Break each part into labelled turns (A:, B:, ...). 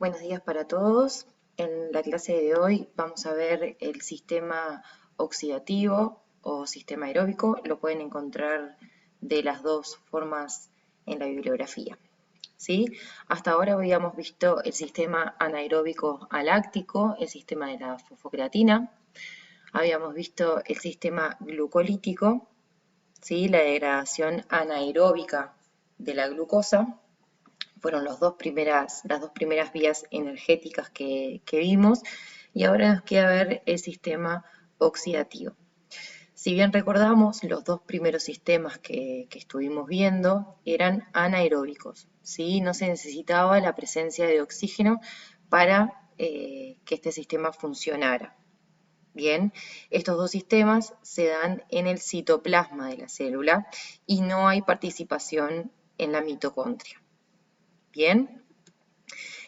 A: Buenos días para todos. En la clase de hoy vamos a ver el sistema oxidativo o sistema aeróbico. Lo pueden encontrar de las dos formas en la bibliografía. ¿Sí? Hasta ahora habíamos visto el sistema anaeróbico aláctico, el sistema de la fosfocreatina. Habíamos visto el sistema glucolítico, ¿sí? La degradación anaeróbica de la glucosa. Fueron las dos primeras vías energéticas que vimos, y ahora nos queda ver el sistema oxidativo. Si bien recordamos, los dos primeros sistemas que estuvimos viendo eran anaeróbicos, ¿sí? No se necesitaba la presencia de oxígeno para que este sistema funcionara. Bien, estos dos sistemas se dan en el citoplasma de la célula y no hay participación en la mitocondria. Bien,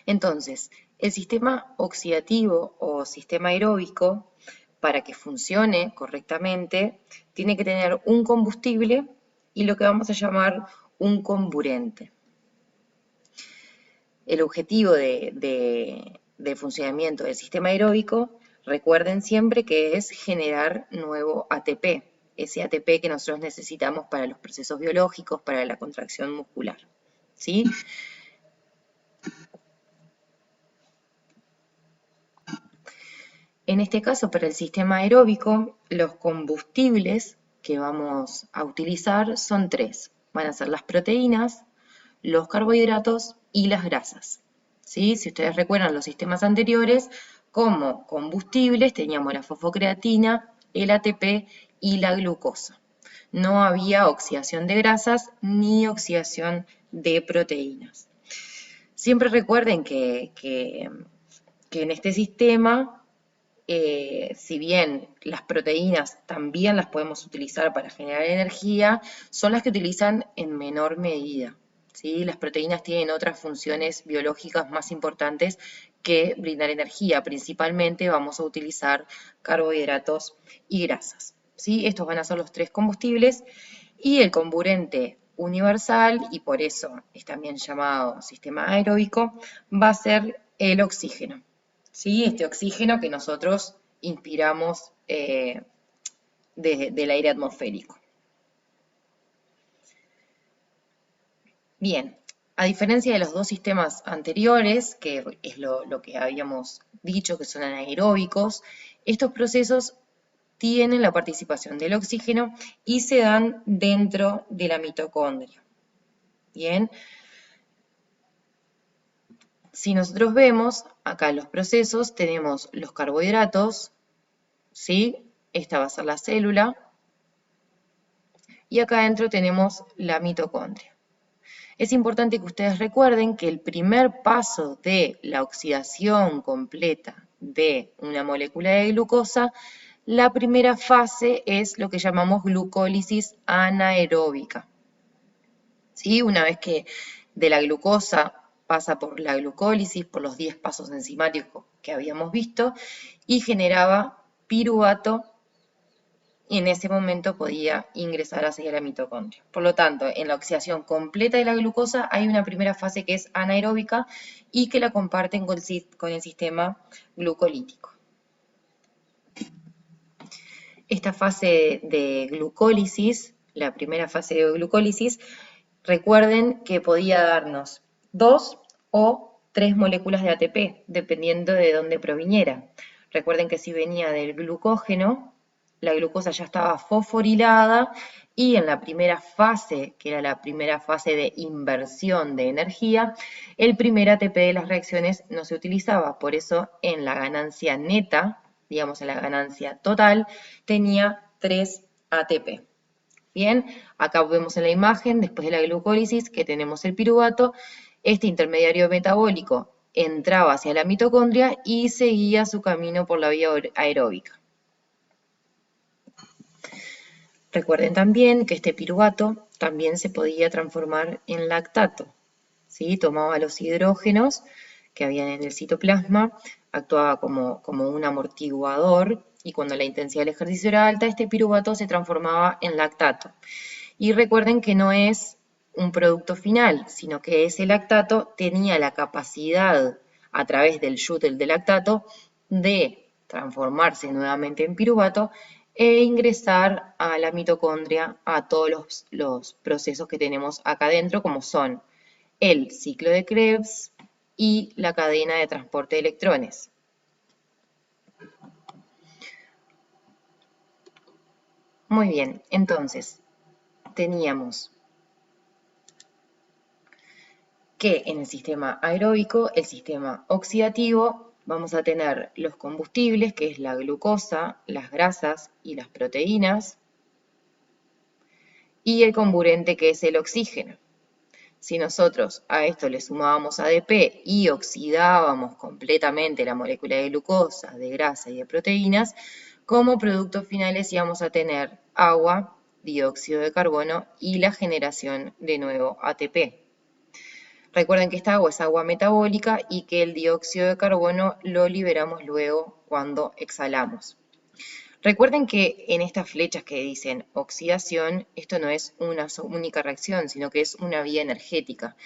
A: entonces, el sistema oxidativo o sistema aeróbico, para que funcione correctamente, tiene que tener un combustible y lo que vamos a llamar un comburente. El objetivo del funcionamiento del sistema aeróbico, recuerden siempre que es generar nuevo ATP, ese ATP que nosotros necesitamos para los procesos biológicos, para la contracción muscular, ¿sí? En este caso, para el sistema aeróbico, los combustibles que vamos a utilizar son tres. Van a ser las proteínas, los carbohidratos y las grasas. ¿Sí? Si ustedes recuerdan los sistemas anteriores, como combustibles teníamos la fosfocreatina, el ATP y la glucosa. No había oxidación de grasas ni oxidación de proteínas. Siempre recuerden que en este sistema, si bien las proteínas también las podemos utilizar para generar energía, son las que utilizan en menor medida, ¿sí? Las proteínas tienen otras funciones biológicas más importantes que brindar energía. Principalmente vamos a utilizar carbohidratos y grasas, ¿sí? Estos van a ser los tres combustibles, y el comburente universal, y por eso es también llamado sistema aeróbico, va a ser el oxígeno. ¿Sí? Este oxígeno que nosotros inspiramos del aire atmosférico. Bien, a diferencia de los dos sistemas anteriores, que es lo que habíamos dicho, que son anaeróbicos, estos procesos tienen la participación del oxígeno y se dan dentro de la mitocondria. Bien. Si nosotros vemos, acá en los procesos tenemos los carbohidratos, ¿sí? Esta va a ser la célula, y acá adentro tenemos la mitocondria. Es importante que ustedes recuerden que el primer paso de la oxidación completa de una molécula de glucosa, la primera fase es lo que llamamos glucólisis anaeróbica. ¿Sí? Una vez que de la glucosa pasa por la glucólisis, por los 10 pasos enzimáticos que habíamos visto, y generaba piruvato, y en ese momento podía ingresar hacia la mitocondria. Por lo tanto, en la oxidación completa de la glucosa hay una primera fase que es anaeróbica y que la comparten con el sistema glucolítico. Esta fase de glucólisis, la primera fase de glucólisis, recuerden que podía darnos 2 o 3 moléculas de ATP, dependiendo de dónde proviniera. Recuerden que si venía del glucógeno, la glucosa ya estaba fosforilada, y en la primera fase, que era la primera fase de inversión de energía, el primer ATP de las reacciones no se utilizaba. Por eso en la ganancia neta, digamos en la ganancia total, tenía 3 ATP. Bien, acá vemos en la imagen, después de la glucólisis, que tenemos el piruvato. Este intermediario metabólico entraba hacia la mitocondria y seguía su camino por la vía aeróbica. Recuerden también que este piruvato también se podía transformar en lactato, ¿sí? Tomaba los hidrógenos que habían en el citoplasma, actuaba como un amortiguador, y cuando la intensidad del ejercicio era alta, este piruvato se transformaba en lactato. Y recuerden que no es un producto final, sino que ese lactato tenía la capacidad a través del shuttle de lactato de transformarse nuevamente en piruvato e ingresar a la mitocondria a todos los procesos que tenemos acá adentro, como son el ciclo de Krebs y la cadena de transporte de electrones. Muy bien, entonces teníamos que en el sistema aeróbico, el sistema oxidativo, vamos a tener los combustibles, que es la glucosa, las grasas y las proteínas, y el comburente, que es el oxígeno. Si nosotros a esto le sumábamos ADP y oxidábamos completamente la molécula de glucosa, de grasa y de proteínas, como productos finales íbamos a tener agua, dióxido de carbono y la generación de nuevo ATP. Recuerden que esta agua es agua metabólica y que el dióxido de carbono lo liberamos luego cuando exhalamos. Recuerden que en estas flechas que dicen oxidación, esto no es una única reacción, sino que es una vía energética.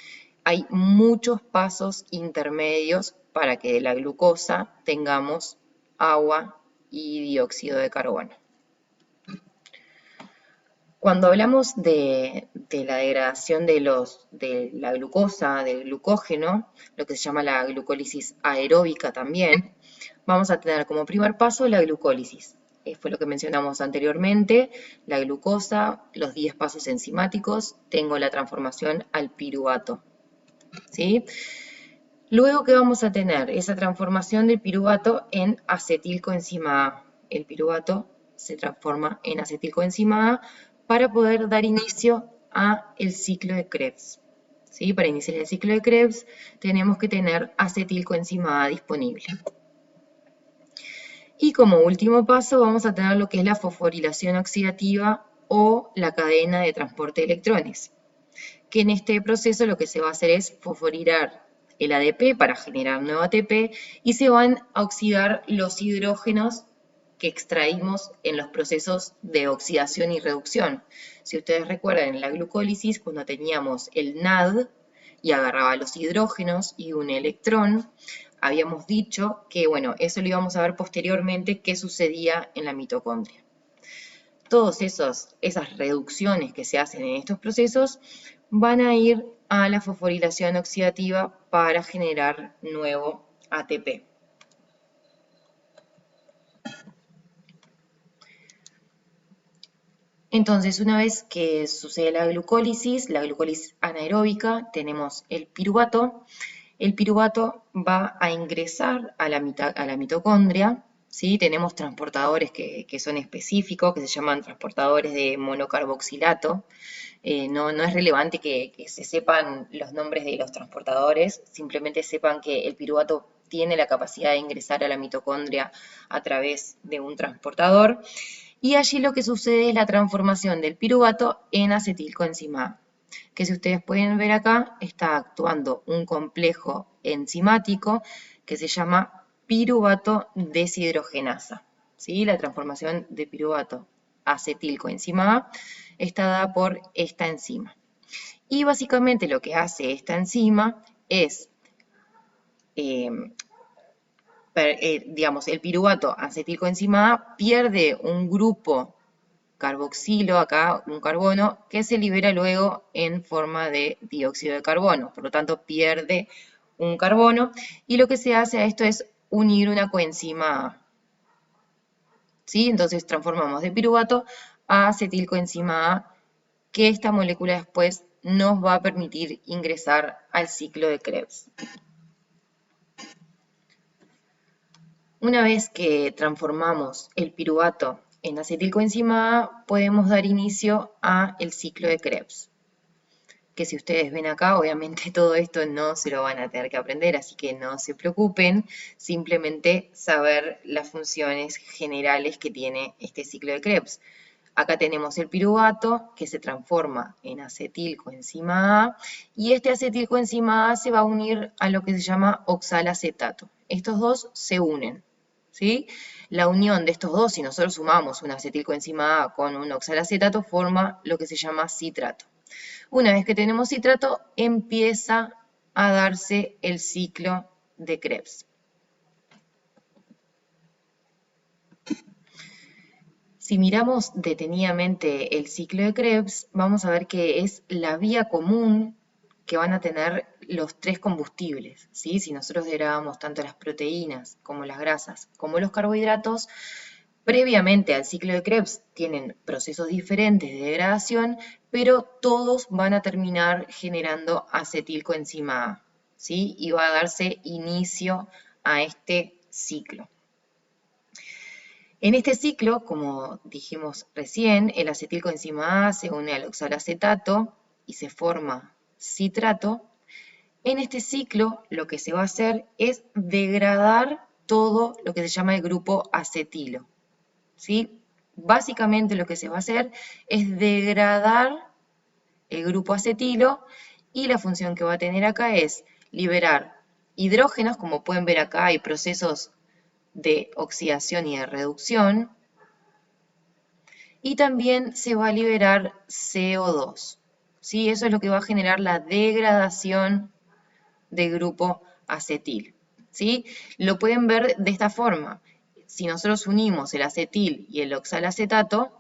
A: Hay muchos pasos intermedios para que de la glucosa tengamos agua y dióxido de carbono. Cuando hablamos de la degradación de la glucosa, del glucógeno, lo que se llama la glucólisis aeróbica también, vamos a tener como primer paso la glucólisis. Fue lo que mencionamos anteriormente, la glucosa, los 10 pasos enzimáticos, tengo la transformación al piruvato, ¿sí? Luego, ¿qué vamos a tener? Esa transformación del piruvato en acetilcoenzima A. El piruvato se transforma en acetilcoenzima A para poder dar inicio a el ciclo de Krebs. ¿Sí? Para iniciar el ciclo de Krebs tenemos que tener acetilcoenzima A disponible. Y como último paso vamos a tener lo que es la fosforilación oxidativa o la cadena de transporte de electrones, que en este proceso lo que se va a hacer es fosforilar el ADP para generar nuevo ATP y se van a oxidar los hidrógenos que extraímos en los procesos de oxidación y reducción. Si ustedes recuerdan en la glucólisis, cuando teníamos el NAD y agarraba los hidrógenos y un electrón, habíamos dicho que, bueno, eso lo íbamos a ver posteriormente qué sucedía en la mitocondria. Todas esas reducciones que se hacen en estos procesos van a ir a la fosforilación oxidativa para generar nuevo ATP. Entonces, una vez que sucede la glucólisis anaeróbica, tenemos el piruvato. El piruvato va a ingresar a la mitocondria, ¿sí? Tenemos transportadores que son específicos, que se llaman transportadores de monocarboxilato. No es relevante que se sepan los nombres de los transportadores, simplemente sepan que el piruvato tiene la capacidad de ingresar a la mitocondria a través de un transportador. Y allí lo que sucede es la transformación del piruvato en acetilcoenzima A, que si ustedes pueden ver acá, está actuando un complejo enzimático que se llama piruvato deshidrogenasa. ¿Sí? La transformación de piruvato a acetilcoenzima A está dada por esta enzima. Y básicamente lo que hace esta enzima es digamos, el piruvato acetilcoenzima A pierde un grupo carboxilo, acá un carbono, que se libera luego en forma de dióxido de carbono. Por lo tanto, pierde un carbono y lo que se hace a esto es unir una coenzima A. ¿Sí? Entonces transformamos de piruvato a acetilcoenzima A, que esta molécula después nos va a permitir ingresar al ciclo de Krebs. Una vez que transformamos el piruvato en acetilcoenzima A, podemos dar inicio al ciclo de Krebs. Que si ustedes ven acá, obviamente todo esto no se lo van a tener que aprender, así que no se preocupen, simplemente saber las funciones generales que tiene este ciclo de Krebs. Acá tenemos el piruvato que se transforma en acetilcoenzima A y este acetilcoenzima A se va a unir a lo que se llama oxalacetato. Estos dos se unen. ¿Sí? La unión de estos dos, si nosotros sumamos una acetilcoenzima A con un oxalacetato, forma lo que se llama citrato. Una vez que tenemos citrato, empieza a darse el ciclo de Krebs. Si miramos detenidamente el ciclo de Krebs, vamos a ver que es la vía común que van a tener los tres combustibles, ¿sí? Si nosotros degradamos tanto las proteínas como las grasas como los carbohidratos, previamente al ciclo de Krebs tienen procesos diferentes de degradación, pero todos van a terminar generando acetilcoenzima A, ¿sí? Y va a darse inicio a este ciclo. En este ciclo, como dijimos recién, el acetilcoenzima A se une al oxalacetato y se forma citrato. En este ciclo lo que se va a hacer es degradar todo lo que se llama el grupo acetilo, ¿sí? Básicamente lo que se va a hacer es degradar el grupo acetilo y la función que va a tener acá es liberar hidrógenos, como pueden ver acá hay procesos de oxidación y de reducción, y también se va a liberar CO2, ¿sí? Eso es lo que va a generar la degradación del grupo acetil, ¿sí? Lo pueden ver de esta forma. Si nosotros unimos el acetil y el oxalacetato,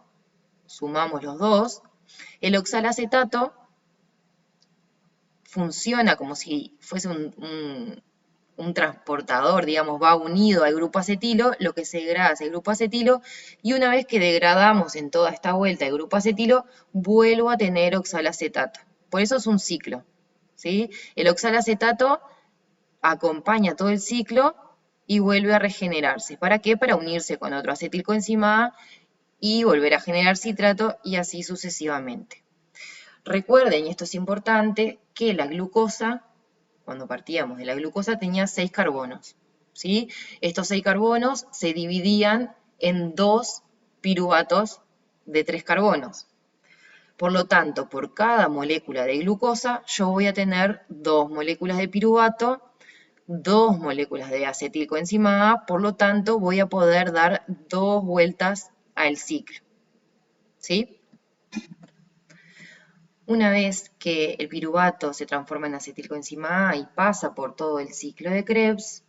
A: sumamos los dos, el oxalacetato funciona como si fuese un transportador, digamos, va unido al grupo acetilo, lo que se degrada es el grupo acetilo, y una vez que degradamos en toda esta vuelta el grupo acetilo, vuelvo a tener oxalacetato. Por eso es un ciclo, ¿sí? El oxalacetato acompaña todo el ciclo y vuelve a regenerarse. ¿Para qué? Para unirse con otro acetilcoenzima A y volver a generar citrato y así sucesivamente. Recuerden, y esto es importante, que la glucosa, cuando partíamos de la glucosa, tenía 6 carbonos, ¿sí? Estos 6 carbonos se dividían en 2 piruvatos de 3 carbonos. Por lo tanto, por cada molécula de glucosa, yo voy a tener 2 moléculas de piruvato, 2 moléculas de acetilcoenzima A, por lo tanto, voy a poder dar 2 vueltas al ciclo, ¿sí? Una vez que el piruvato se transforma en acetilcoenzima A y pasa por todo el ciclo de Krebs,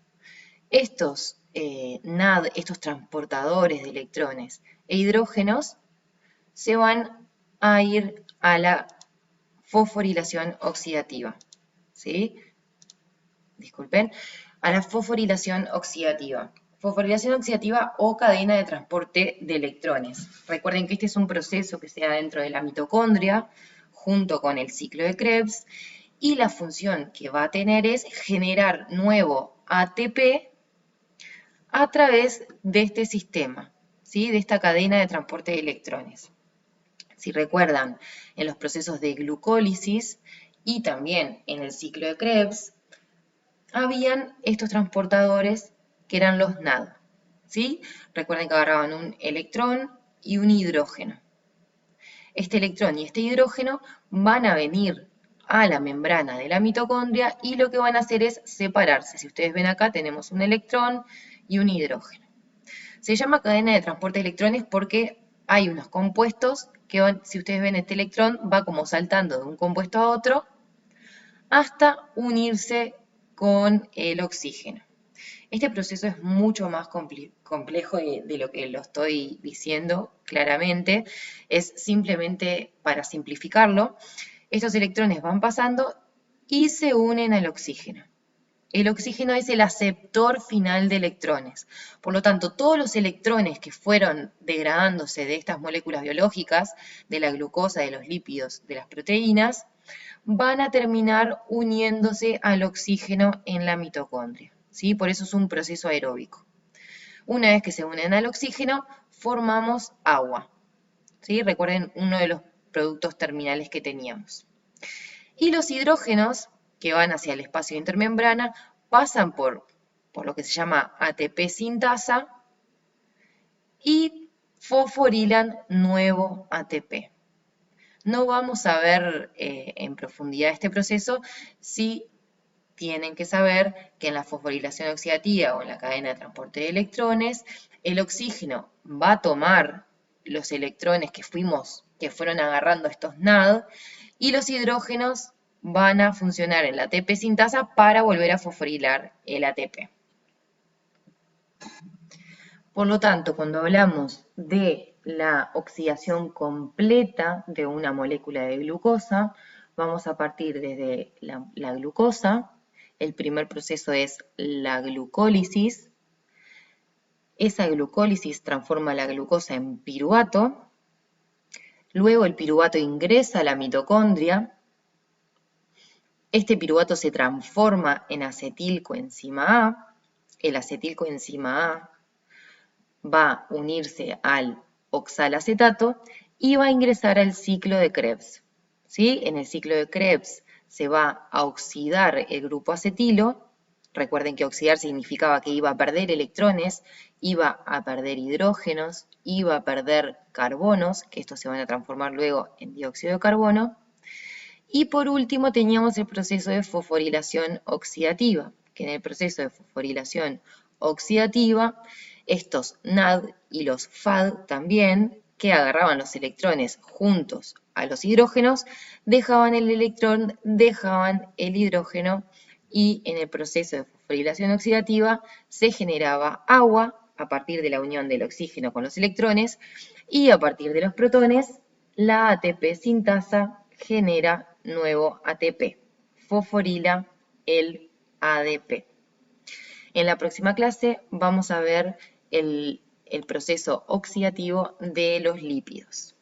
A: estos NAD, estos transportadores de electrones e hidrógenos, se van a ir a la fosforilación oxidativa, ¿sí? Disculpen, a la fosforilación oxidativa. Fosforilación oxidativa o cadena de transporte de electrones. Recuerden que este es un proceso que se da dentro de la mitocondria, junto con el ciclo de Krebs, y la función que va a tener es generar nuevo ATP a través de este sistema, ¿sí? De esta cadena de transporte de electrones. Si recuerdan, en los procesos de glucólisis y también en el ciclo de Krebs, habían estos transportadores que eran los NAD, ¿sí? Recuerden que agarraban un electrón y un hidrógeno. Este electrón y este hidrógeno van a venir a la membrana de la mitocondria y lo que van a hacer es separarse. Si ustedes ven acá tenemos un electrón y un hidrógeno. Se llama cadena de transporte de electrones porque hay unos compuestos que van, si ustedes ven este electrón, va como saltando de un compuesto a otro hasta unirse con el oxígeno. Este proceso es mucho más complejo de lo que lo estoy diciendo claramente, es simplemente para simplificarlo. Estos electrones van pasando y se unen al oxígeno. El oxígeno es el aceptor final de electrones. Por lo tanto, todos los electrones que fueron degradándose de estas moléculas biológicas, de la glucosa, de los lípidos, de las proteínas, van a terminar uniéndose al oxígeno en la mitocondria, ¿sí? Por eso es un proceso aeróbico. Una vez que se unen al oxígeno, formamos agua, ¿sí? Recuerden uno de los productos terminales que teníamos. Y los hidrógenos, que van hacia el espacio intermembrana, pasan por lo que se llama ATP sintasa y fosforilan nuevo ATP. No vamos a ver en profundidad este proceso, sí tienen que saber que en la fosforilación oxidativa o en la cadena de transporte de electrones, el oxígeno va a tomar los electrones que fueron agarrando estos NAD y los hidrógenos van a funcionar en la ATP sintasa para volver a fosforilar el ATP. Por lo tanto, cuando hablamos de la oxidación completa de una molécula de glucosa, vamos a partir desde la glucosa. El primer proceso es la glucólisis. Esa glucólisis transforma la glucosa en piruvato. Luego el piruvato ingresa a la mitocondria. Este piruvato se transforma en acetilcoenzima A. El acetilcoenzima A va a unirse al oxalacetato y va a ingresar al ciclo de Krebs. ¿Sí? En el ciclo de Krebs se va a oxidar el grupo acetilo. Recuerden que oxidar significaba que iba a perder electrones, iba a perder hidrógenos, iba a perder carbonos, que estos se van a transformar luego en dióxido de carbono. Y por último teníamos el proceso de fosforilación oxidativa, que en el proceso de fosforilación oxidativa, estos NAD y los FAD también, que agarraban los electrones juntos a los hidrógenos, dejaban el electrón, dejaban el hidrógeno y en el proceso de fosforilación oxidativa se generaba agua a partir de la unión del oxígeno con los electrones y a partir de los protones la ATP sintasa genera nuevo ATP, fosforila el ADP. En la próxima clase vamos a ver el proceso oxidativo de los lípidos.